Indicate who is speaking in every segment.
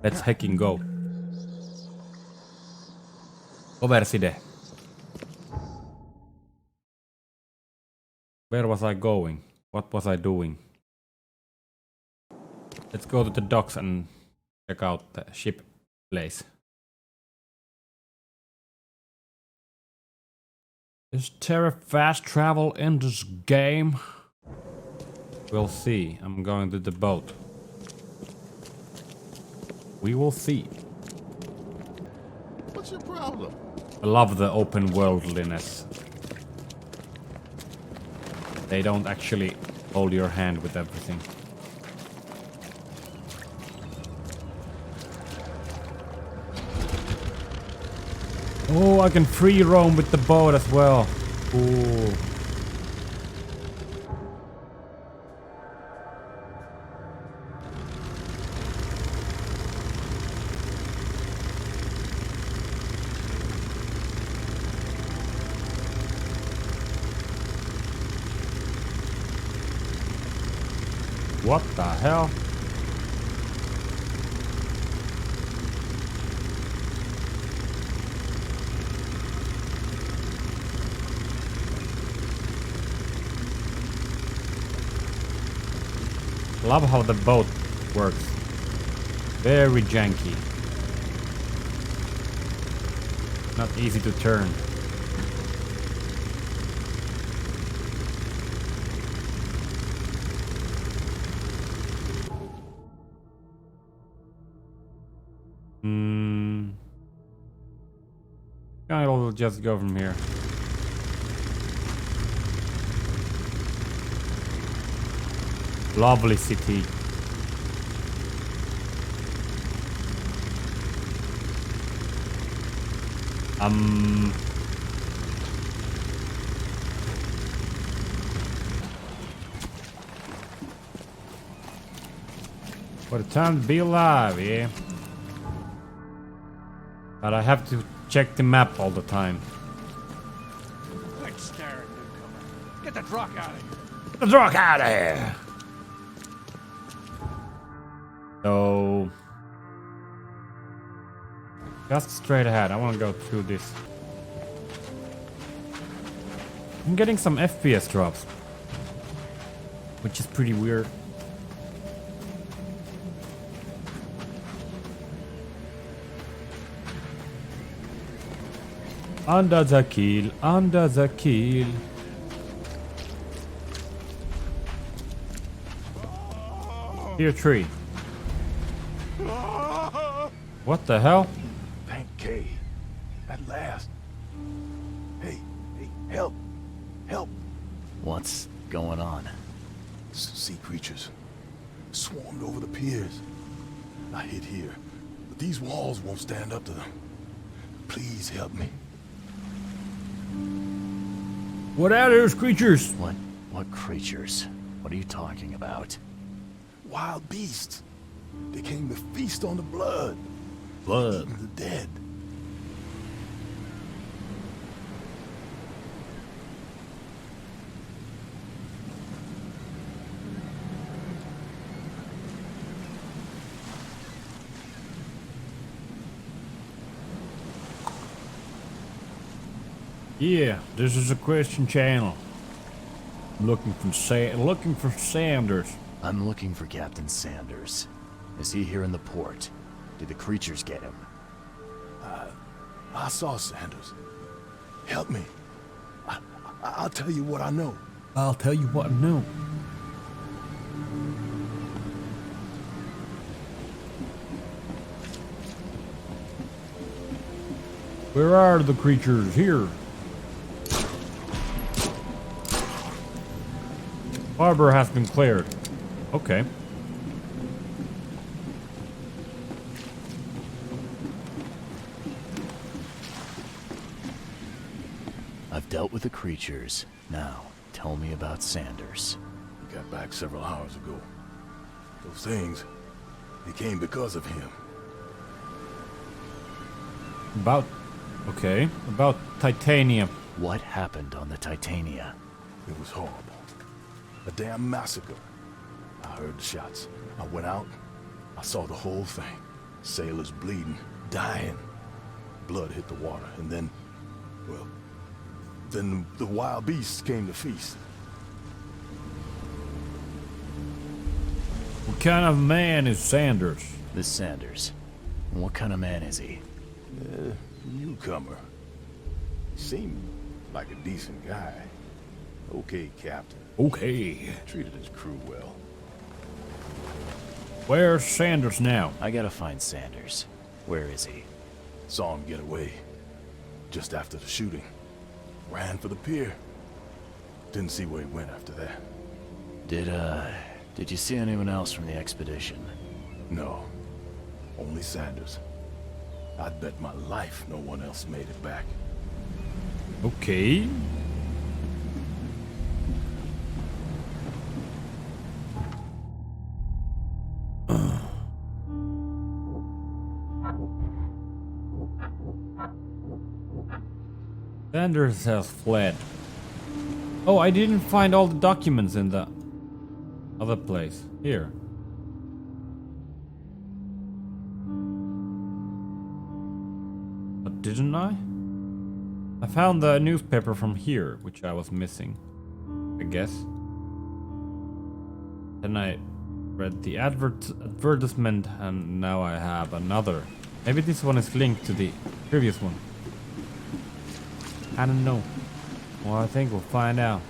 Speaker 1: Let's hecking go. Overside. Where was I going? What was I doing? Let's go to the docks and check out the ship place. Is there fast travel in this game? We'll see. I'm going to the boat. We will see.
Speaker 2: What's your problem?
Speaker 1: I love the open worldliness. They don't actually hold your hand with everything. Oh, I can free roam with the boat as well. Ooh. What the hell? Love how the boat works. Very janky. Not easy to turn. I'll just go from here. Lovely city. What a time to be alive, yeah. But I have to check the map all the time.
Speaker 3: Quit staring, newcomer. Get the truck out of here.
Speaker 1: The truck out of here! So... just straight ahead. I want to go through this. I'm getting some FPS drops. Which is pretty weird. Under the keel, under the keel. Tier 3. What the hell?
Speaker 2: Thank Kay. At last. Hey, help. Help.
Speaker 4: What's going on?
Speaker 2: Sea creatures. Swarmed over the piers. I hid here, but these walls won't stand up to them. Please help me.
Speaker 1: What are those creatures?
Speaker 4: What creatures? What are you talking about?
Speaker 2: Wild beasts. They came to feast on the blood.
Speaker 4: Blood?
Speaker 2: Eating the dead.
Speaker 1: Yeah, this is a Christian channel. I'm looking for Sanders.
Speaker 4: I'm looking for Captain Sanders. Is he here in the port? Did the creatures get him?
Speaker 2: I saw Sanders. Help me. I'll tell you what I know.
Speaker 1: I'll tell you what I know. Where are the creatures? Here. Harbor has been cleared. Okay.
Speaker 4: I've dealt with the creatures. Now, tell me about Sanders.
Speaker 2: He got back several hours ago. Those things, they came because of him.
Speaker 1: About Titania.
Speaker 4: What happened on the Titania?
Speaker 2: It was horrible. A damn massacre. I heard the shots. I went out. I saw the whole thing. Sailors bleeding, dying. Blood hit the water, and then, well, then the wild beasts came to feast.
Speaker 1: What kind of man is Sanders?
Speaker 4: This Sanders. What kind of man is he?
Speaker 2: Newcomer. Seemed like a decent guy. Okay, Captain.
Speaker 1: Okay.
Speaker 2: Treated his crew well.
Speaker 1: Where's Sanders now?
Speaker 4: I gotta find Sanders. Where is he?
Speaker 2: Saw him get away. Just after the shooting. Ran for the pier. Didn't see where he went after that.
Speaker 4: Did you see anyone else from the expedition?
Speaker 2: No. Only Sanders. I'd bet my life no one else made it back.
Speaker 1: Okay. Sanders has fled. Oh, I didn't find all the documents in the other place. Here. But didn't I? I found the newspaper from here, which I was missing, I guess. Then I read the advertisement, and now I have another. Maybe this one is linked to the previous one. I don't know. Well, I think we'll find out.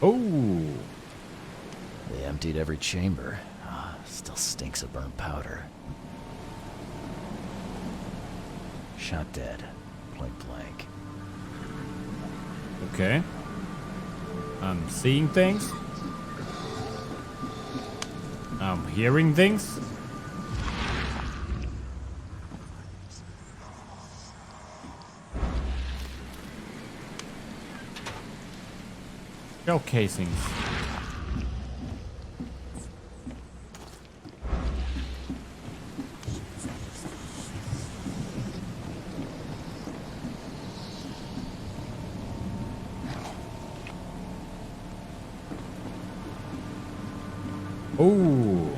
Speaker 1: Oh!
Speaker 4: They emptied every chamber. Still stinks of burnt powder. Shot dead. Point blank.
Speaker 1: Okay. I'm seeing things. I'm hearing things. Shell casings. Oh.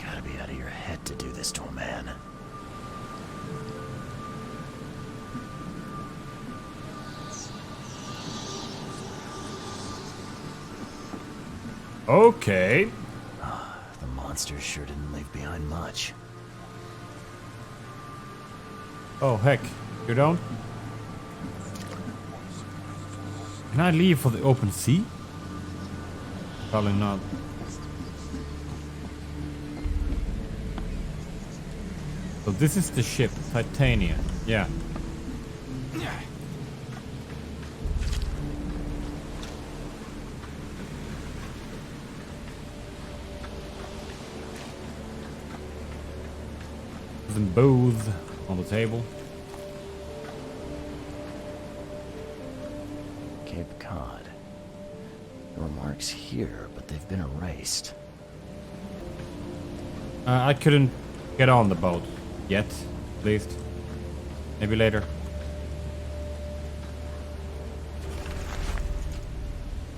Speaker 4: Gotta be out of your head to do this to a man.
Speaker 1: Okay.
Speaker 4: The monsters sure didn't leave behind much.
Speaker 1: Oh heck, you don't? Can I leave for the open sea? Probably not. So this is the ship, Titania. Yeah. Some booze on the table.
Speaker 4: Cape Cod. There were marks here, but they've been erased.
Speaker 1: I couldn't get on the boat yet, at least. Maybe later.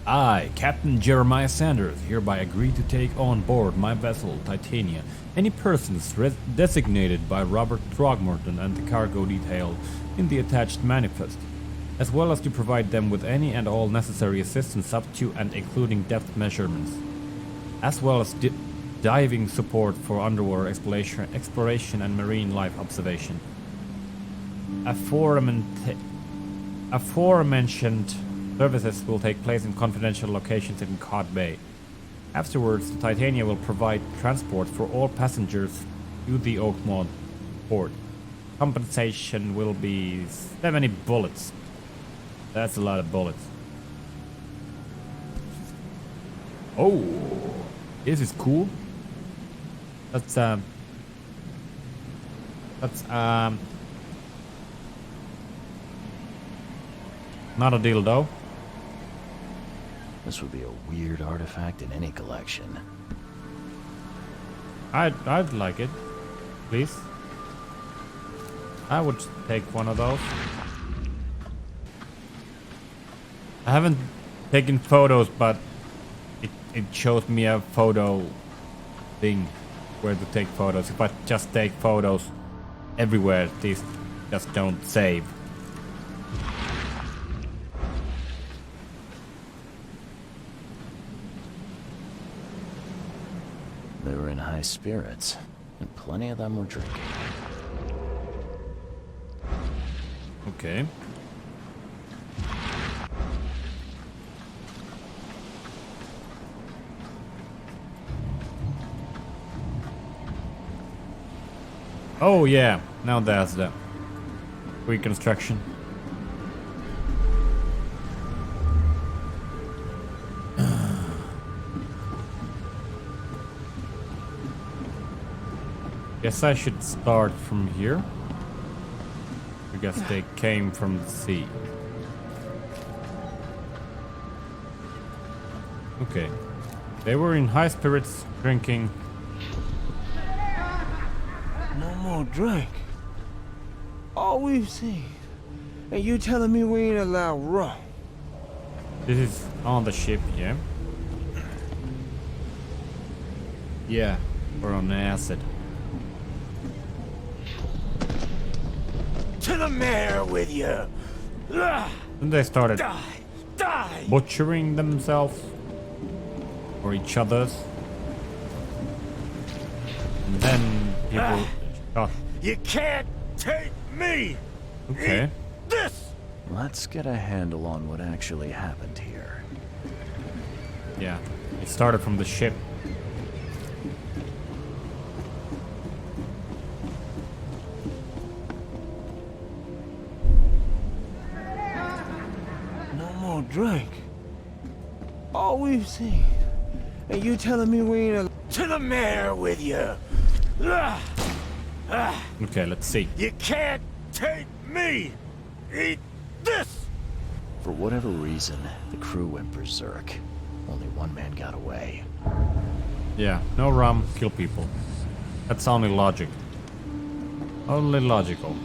Speaker 1: I, Captain Jeremiah Sanders, hereby agree to take on board my vessel, Titania, any persons designated by Robert Throgmorton and the cargo detailed in the attached manifest, as well as to provide them with any and all necessary assistance up to and including depth measurements, as well as diving support for underwater exploration and marine life observation. Aforementioned services will take place in confidential locations in Cod Bay. Afterwards, the Titania will provide transport for all passengers to the Oakmont port. Compensation will be 70 bullets. That's a lot of bullets. Oh, this is cool. That's not a dildo.
Speaker 4: This would be a weird artifact in any collection.
Speaker 1: I'd like it, please. I would take one of those. I haven't taken photos, but it shows me a photo thing where to take photos. If I just take photos everywhere, these just don't save.
Speaker 4: They were in high spirits, and plenty of them were drinking.
Speaker 1: Okay. Oh yeah, now that's the reconstruction. Guess I should start from here. I guess they came from the sea. Okay. They were in high spirits, drinking.
Speaker 5: No more drink. All we've seen. And you telling me we ain't allowed rum?
Speaker 1: This is on the ship, yeah? Yeah, we're on acid.
Speaker 5: To the mayor with you.
Speaker 1: Then they started
Speaker 5: Die!
Speaker 1: butchering themselves or each other's. And then people shot.
Speaker 5: You can't take me!
Speaker 1: Okay.
Speaker 5: This!
Speaker 4: Let's get a handle on what actually happened here.
Speaker 1: Yeah. It started from the ship.
Speaker 5: No more drink. All we've seen. And you telling me we ain't allowed... To the mayor with you.
Speaker 1: Okay, let's see.
Speaker 5: You can't take me! Eat this!
Speaker 4: For whatever reason, the crew went berserk. Only one man got away.
Speaker 1: Yeah, no rum, kill people. That's only logic. Only logical.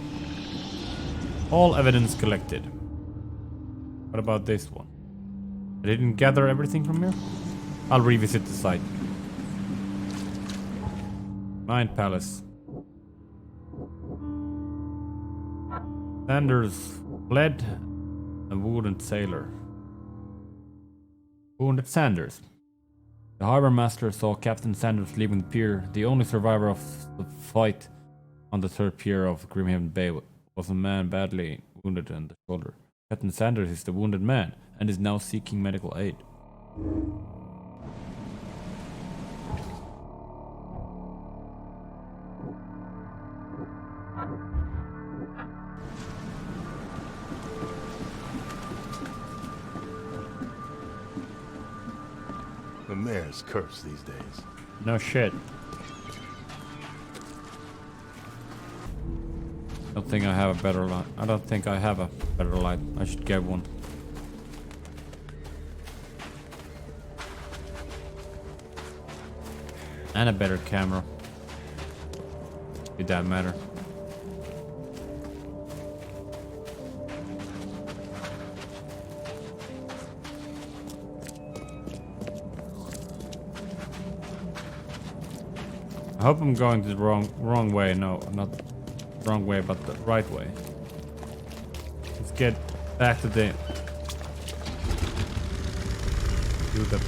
Speaker 1: All evidence collected. What about this one? I didn't gather everything from here? I'll revisit the site. Mind Palace. Sanders fled. A wounded sailor. Wounded Sanders. The harbor master saw Captain Sanders leaving the pier. The only survivor of the fight on the third pier of Grimhaven Bay was a man badly wounded in the shoulder. Captain Sanders is the wounded man and is now seeking medical aid.
Speaker 2: The mayor's cursed these days.
Speaker 1: No shit. Don't think I have a better light. I don't think I have a better light. I should get one. And a better camera. Did that matter? I hope I'm going the wrong way. No, not wrong way, but the right way. Let's get back to the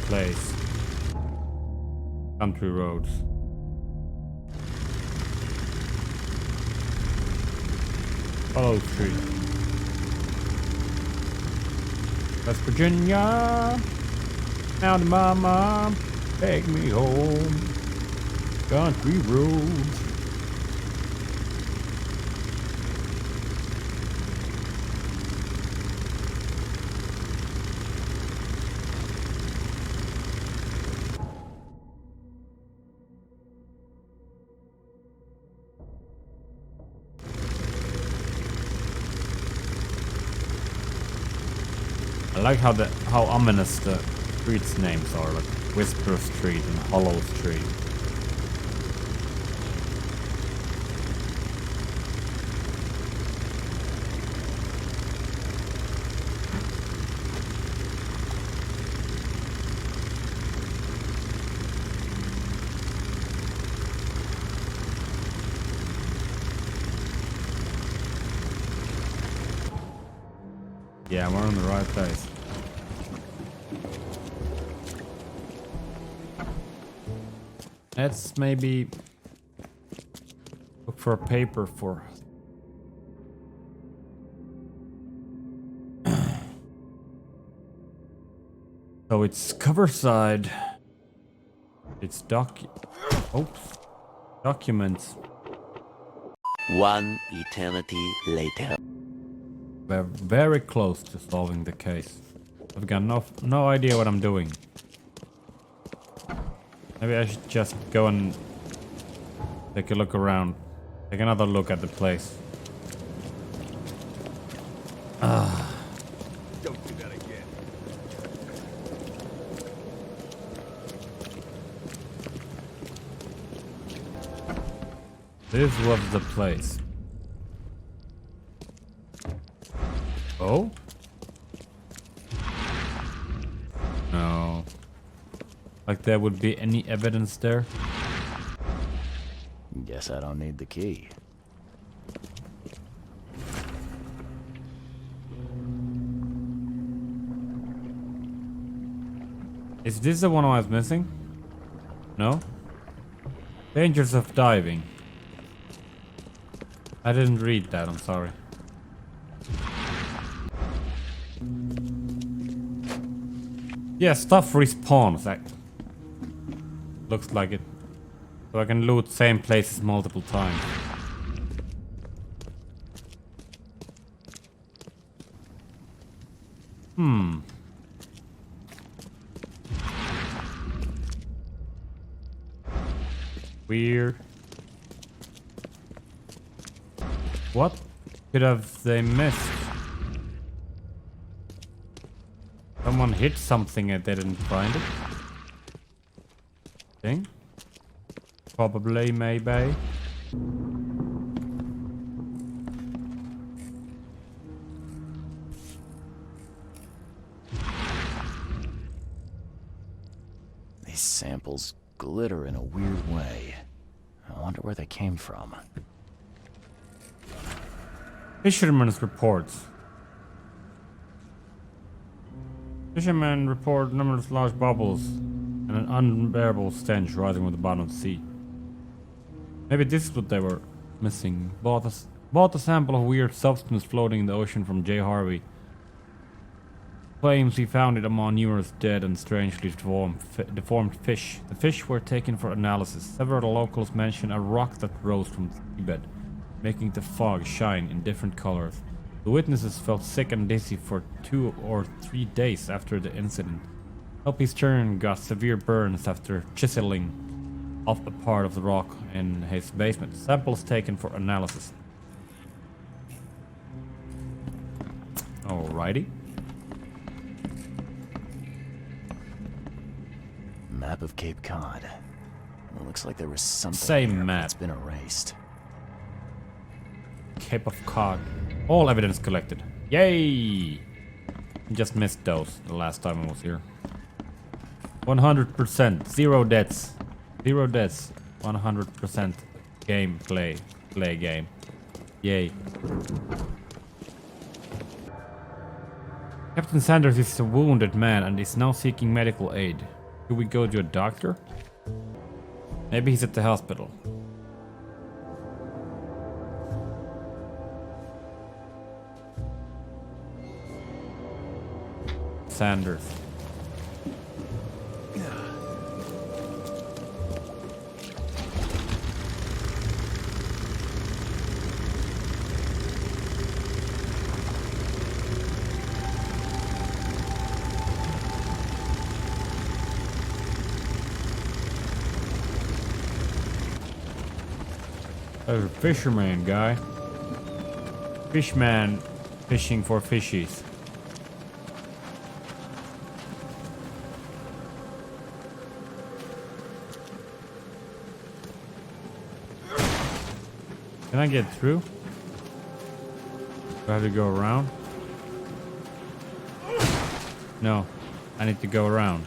Speaker 1: place. Country roads. Follow Street. West Virginia. Now the mama, take me home. Country roads. I like how ominous the streets names are, like Whisper Street and Hollow Street. Yeah, we're in the right place. Let's maybe look for a paper for. So it's cover side. It's documents.
Speaker 6: One eternity later.
Speaker 1: We're very close to solving the case. I've got no idea what I'm doing. Maybe I should just go and take a look around. Take another look at the place.
Speaker 3: Don't do that again.
Speaker 1: This was the place. Oh? No. Like there would be any evidence there?
Speaker 4: Guess I don't need the key.
Speaker 1: Is this the one I was missing? No? Dangers of diving. I didn't read that, I'm sorry. Yeah, stuff respawns. Looks like it. So I can loot same places multiple times. Weird. What could have they missed? Someone hit something and they didn't find it. Thing? Probably, maybe.
Speaker 4: These samples glitter in a weird way. I wonder where they came from.
Speaker 1: Fisherman's reports. Fishermen report numerous large bubbles and an unbearable stench rising from the bottom of the sea. Maybe this is what they were missing. Bought a sample of weird substance floating in the ocean from J. Harvey. Claims he found it among numerous dead and strangely deformed fish. The fish were taken for analysis. Several locals mention a rock that rose from the seabed, making the fog shine in different colors. The witnesses felt sick and dizzy for 2 or 3 days after the incident. Helpy Stern got severe burns after chiseling off a part of the rock in his basement. Samples taken for analysis. Alrighty.
Speaker 4: Map of Cape Cod. It looks like there was something
Speaker 1: Same
Speaker 4: there, but
Speaker 1: map.
Speaker 4: it's been erased.
Speaker 1: Cape of Cod. All evidence collected. Yay! Just missed those the last time I was here. 100%. 0 deaths. 0 deaths. 100% gameplay. Play game. Yay. Captain Sanders is a wounded man and is now seeking medical aid. Should we go to a doctor? Maybe he's at the hospital. Sanders. There's a fisherman guy. Fishman fishing for fishies. Can I get through? Do I have to go around? No, I need to go around.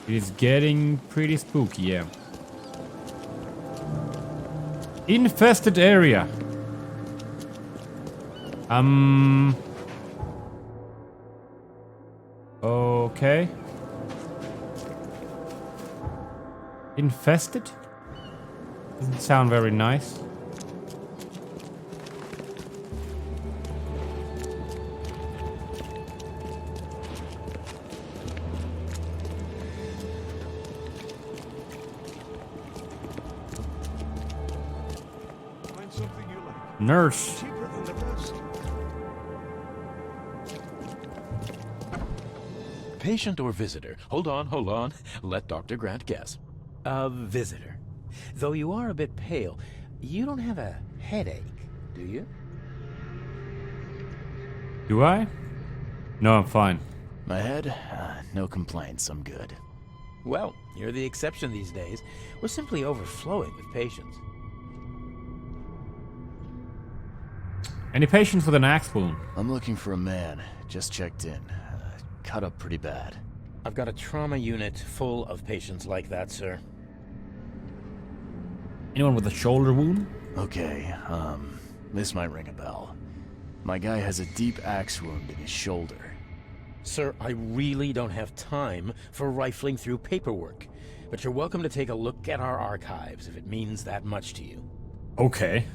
Speaker 1: It is getting pretty spooky, yeah. Infested area. Okay. Infested? Doesn't sound very nice.
Speaker 3: Find something you like.
Speaker 1: Nurse.
Speaker 3: Cheaper than the best.
Speaker 7: Patient or visitor? Hold on. Let Dr. Grant guess.
Speaker 8: A visitor. Though you are a bit pale, you don't have a headache, do you?
Speaker 1: Do I? No, I'm fine.
Speaker 4: My head? No complaints, I'm good.
Speaker 8: Well, you're the exception these days. We're simply overflowing with patients.
Speaker 1: Any patients with an axe wound?
Speaker 4: I'm looking for a man. Just checked in. Cut up pretty bad.
Speaker 8: I've got a trauma unit full of patients like that, sir.
Speaker 1: Anyone with a shoulder wound?
Speaker 4: Okay, this might ring a bell. My guy has a deep axe wound in his shoulder.
Speaker 8: Sir, I really don't have time for rifling through paperwork. But you're welcome to take a look at our archives if it means that much to you.
Speaker 1: Okay.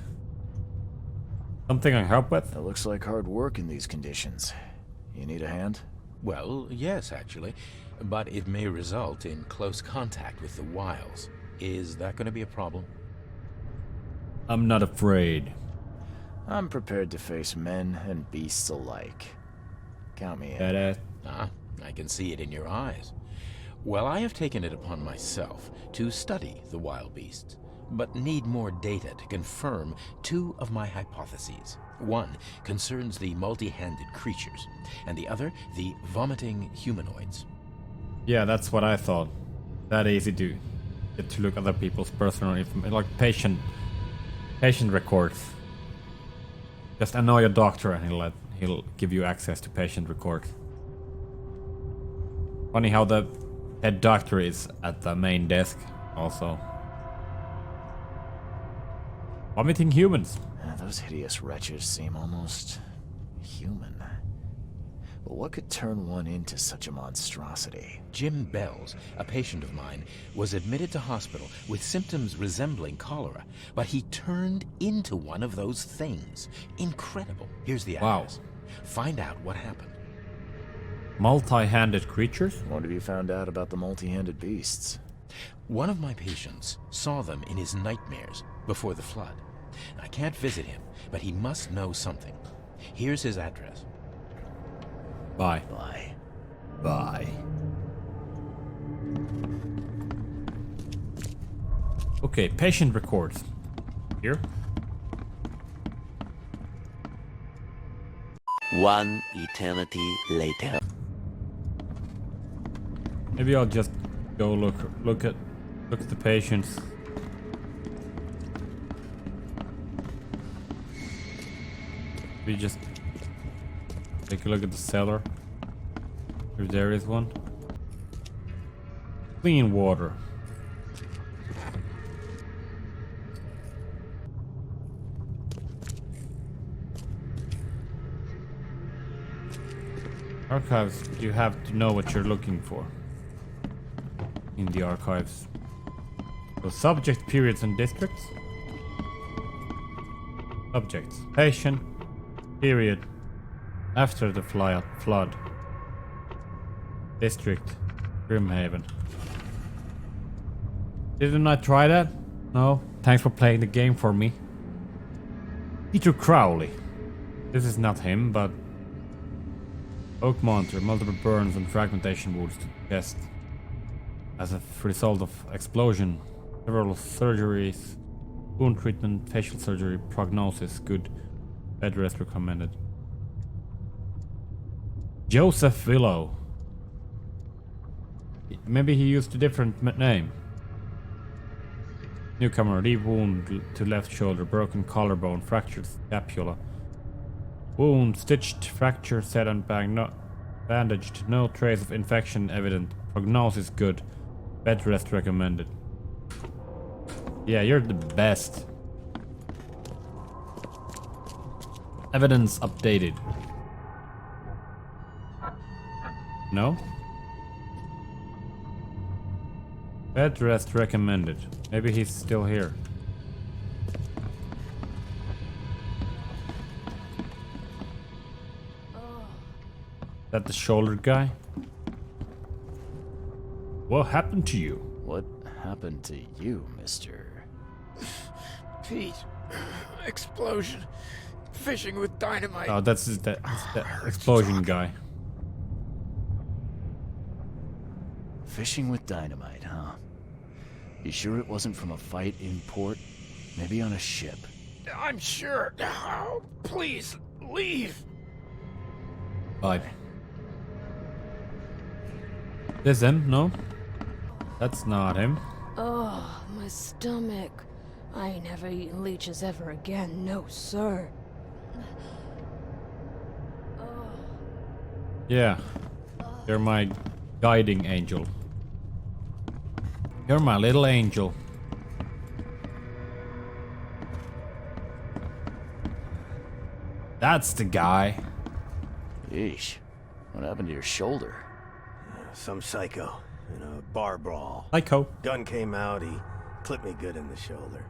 Speaker 1: Something I can help with?
Speaker 4: It looks like hard work in these conditions. You need a hand?
Speaker 7: Well, yes, actually. But it may result in close contact with the Wiles. Is that going to be a problem?
Speaker 1: I'm not afraid.
Speaker 4: I'm prepared to face men and beasts alike. Count me in.
Speaker 1: Badass.
Speaker 7: Ah, I can see it in your eyes. Well, I have taken it upon myself to study the wild beasts, but need more data to confirm two of my hypotheses. One concerns the multi-handed creatures, and the other the vomiting humanoids.
Speaker 1: Yeah, that's what I thought. That easy to get to look at other people's personal information, like patient records. Just annoy a doctor and he'll give you access to patient records. Funny how the head doctor is at the main desk also. Vomiting humans.
Speaker 4: Those hideous wretches seem almost human. But what could turn one into such a monstrosity?
Speaker 7: Jim Bells, a patient of mine, was admitted to hospital with symptoms resembling cholera, but he turned into one of those things. Incredible. Here's the
Speaker 1: Wow.
Speaker 7: address. Find out what happened.
Speaker 1: Multi-handed creatures?
Speaker 4: What have you found out about the multi-handed beasts?
Speaker 7: One of my patients saw them in his nightmares before the flood. I can't visit him, but he must know something. Here's his address.
Speaker 1: Bye.
Speaker 4: Bye.
Speaker 1: Bye. Okay, patient records. Here.
Speaker 6: One eternity later.
Speaker 1: Maybe I'll just go look at the patients. We just take a look at the cellar. If there is one. Clean water. Archives, you have to know what you're looking for in the archives. So subject, periods, and districts. Subjects. Patient. Period. After the flood. District. Grimhaven. Didn't I try that? No. Thanks for playing the game for me. Peter Crowley. This is not him, but Oak Monster, multiple burns and fragmentation wounds to the chest. As a result of explosion, several surgeries, wound treatment, facial surgery, prognosis good, bed rest recommended. Joseph Willow. Maybe he used a different name. Newcomer, deep wound to left shoulder, broken collarbone, fractured scapula. Wound stitched, fracture set and bandaged, no trace of infection evident, prognosis good, bed rest recommended. Yeah, you're the best. Evidence updated. No? Bed rest recommended. Maybe he's still here. That the shoulder guy? What happened to you?
Speaker 4: What happened to you, mister?
Speaker 8: Pete. Explosion. Fishing with dynamite.
Speaker 1: Oh, that's the explosion guy.
Speaker 4: Fishing with dynamite, huh? You sure it wasn't from a fight in port? Maybe on a ship?
Speaker 8: I'm sure. Oh, please, leave.
Speaker 1: Bye. This him? No? That's not him.
Speaker 9: Oh, my stomach. I ain't never eaten leeches ever again, no sir.
Speaker 1: Yeah. You're my guiding angel. You're my little angel. That's the guy.
Speaker 4: Yeesh. What happened to your shoulder?
Speaker 5: Some psycho in a bar brawl.
Speaker 1: Psycho.
Speaker 5: Gun came out, he clipped me good in the shoulder.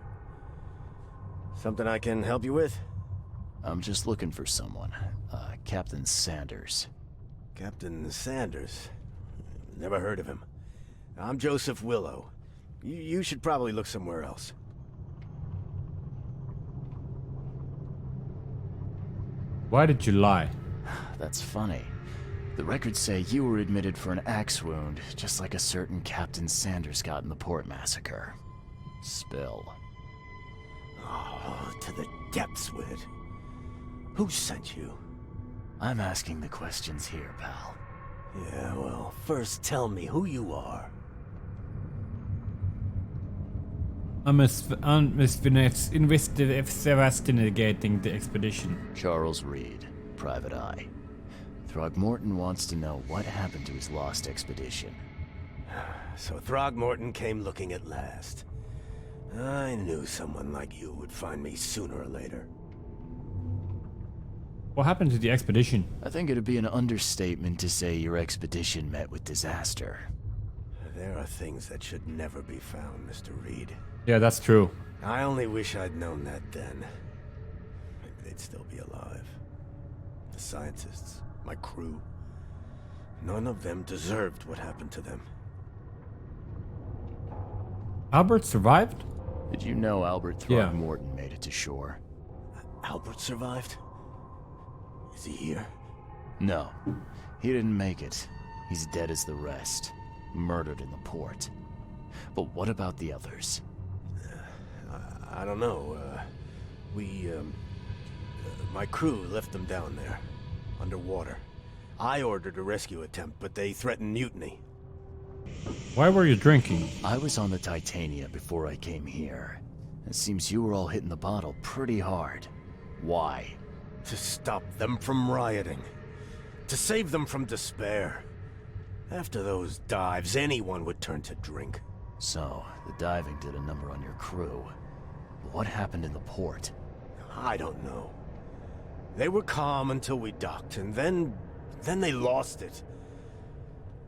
Speaker 5: Something I can help you with?
Speaker 4: I'm just looking for someone. Captain Sanders.
Speaker 5: Captain Sanders? Never heard of him. I'm Joseph Willow. You should probably look somewhere else.
Speaker 1: Why did you lie?
Speaker 4: That's funny. The records say you were admitted for an axe wound, just like a certain Captain Sanders got in the port massacre. Spill.
Speaker 5: Oh, to the depths with it. Who sent you?
Speaker 4: I'm asking the questions here, pal.
Speaker 5: Yeah, well, first tell me who you are.
Speaker 1: I'm investigating the expedition.
Speaker 4: Charles Reed, Private Eye. Throgmorton wants to know what happened to his lost expedition.
Speaker 5: So Throgmorton came looking at last. I knew someone like you would find me sooner or later.
Speaker 1: What happened to the expedition?
Speaker 4: I think it'd be an understatement to say your expedition met with disaster.
Speaker 5: There are things that should never be found, Mr. Reed.
Speaker 1: Yeah, that's true.
Speaker 5: I only wish I'd known that then. Maybe they'd still be alive. The scientists, my crew. None of them deserved what happened to them.
Speaker 1: Albert survived?
Speaker 4: Did you know Albert Throgmorton made it to shore?
Speaker 5: Albert survived? Is he here?
Speaker 4: No, he didn't make it. He's dead as the rest. Murdered in the port. But what about the others?
Speaker 5: I don't know. My crew left them down there, underwater. I ordered a rescue attempt, but they threatened mutiny.
Speaker 1: Why were you drinking?
Speaker 4: I was on the Titania before I came here. It seems you were all hitting the bottle pretty hard. Why?
Speaker 5: To stop them from rioting. To save them from despair. After those dives, anyone would turn to drink.
Speaker 4: So, the diving did a number on your crew. But what happened in the port?
Speaker 5: I don't know. They were calm until we docked, and then they lost it.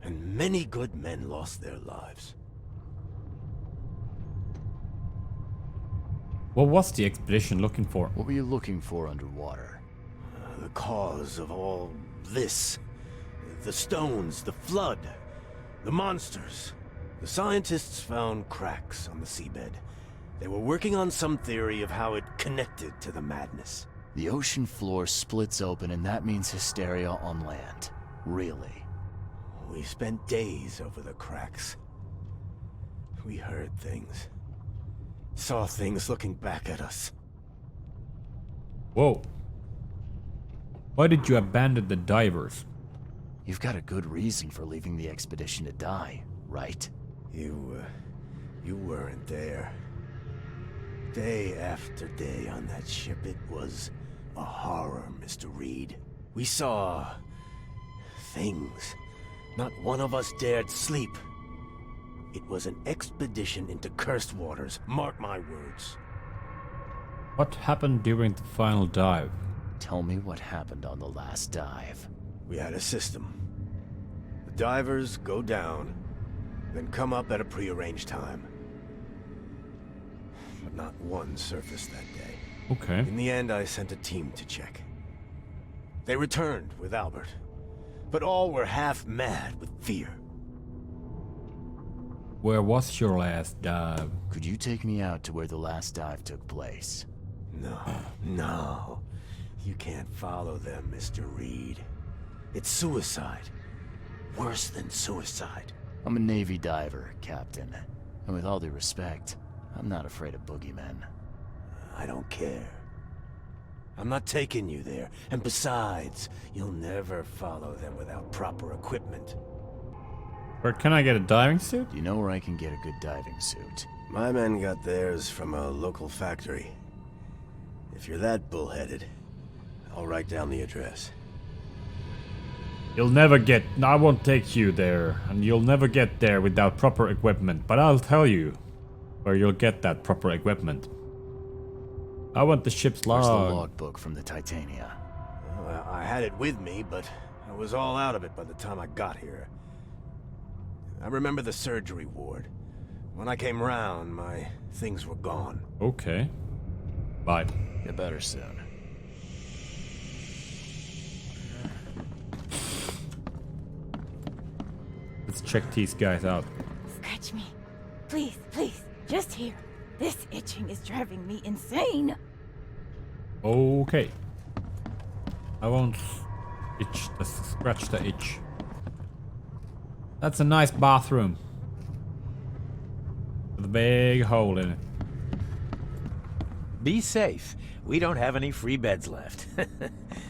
Speaker 5: And many good men lost their lives.
Speaker 1: What was the expedition looking for?
Speaker 4: What were you looking for underwater?
Speaker 5: The cause of all this. The stones, the flood, the monsters. The scientists found cracks on the seabed. They were working on some theory of how it connected to the madness.
Speaker 4: The ocean floor splits open and that means hysteria on land. Really?
Speaker 5: We spent days over the cracks. We heard things. Saw things looking back at us.
Speaker 1: Whoa. Why did you abandon the divers?
Speaker 4: You've got a good reason for leaving the expedition to die, right?
Speaker 5: You weren't there. Day after day on that ship, it was a horror, Mr. Reed. We saw things. Not one of us dared sleep. It was an expedition into cursed waters, mark my words.
Speaker 1: What happened during the final dive?
Speaker 4: Tell me what happened on the last dive.
Speaker 5: We had a system. The divers go down, Then come up at a prearranged time. But not one surfaced that day.
Speaker 1: Okay.
Speaker 5: In the end, I sent a team to check. They returned with Albert, but all were half mad with fear.
Speaker 1: Where was your last dive?
Speaker 4: Could you take me out to where the last dive took place?
Speaker 5: No. You can't follow them, Mr. Reed. It's suicide. Worse than suicide.
Speaker 4: I'm a Navy diver, Captain. And with all due respect, I'm not afraid of boogeymen.
Speaker 5: I don't care. I'm not taking you there. And besides, you'll never follow them without proper equipment.
Speaker 1: Where can I get a diving suit?
Speaker 4: Do you know where I can get a good diving suit?
Speaker 5: My men got theirs from a local factory. If you're that bullheaded, I'll write down the address.
Speaker 1: You'll never get... I won't take you there. And you'll never get there without proper equipment. But I'll tell you where you'll get that proper equipment. I want the ship's
Speaker 4: Where's the
Speaker 1: log.
Speaker 4: logbook from the Titania?
Speaker 5: Well, I had it with me, but I was all out of it by the time I got here. I remember the surgery ward. When I came round, my things were gone.
Speaker 1: Okay. Bye.
Speaker 4: Get better soon.
Speaker 1: Let's check these guys out.
Speaker 10: Scratch me. Please, please. Just here. This itching is driving me insane.
Speaker 1: Okay. I won't itch, scratch the itch. That's a nice bathroom. With a big hole in it.
Speaker 8: Be safe. We don't have any free beds left.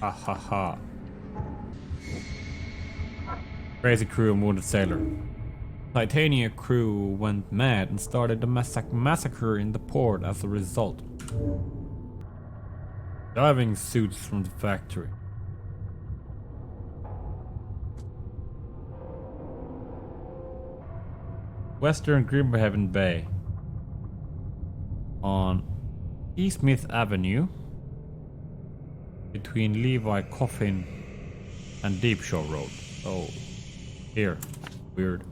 Speaker 1: Ha ha ha. Crazy crew and wounded sailor. Titania crew went mad and started a massacre in the port as a result. Diving suits from the factory. Western Grimhaven Bay. On E. Smith Avenue. Between Levi Coffin and Deep Shore Road. Oh, here. Weird.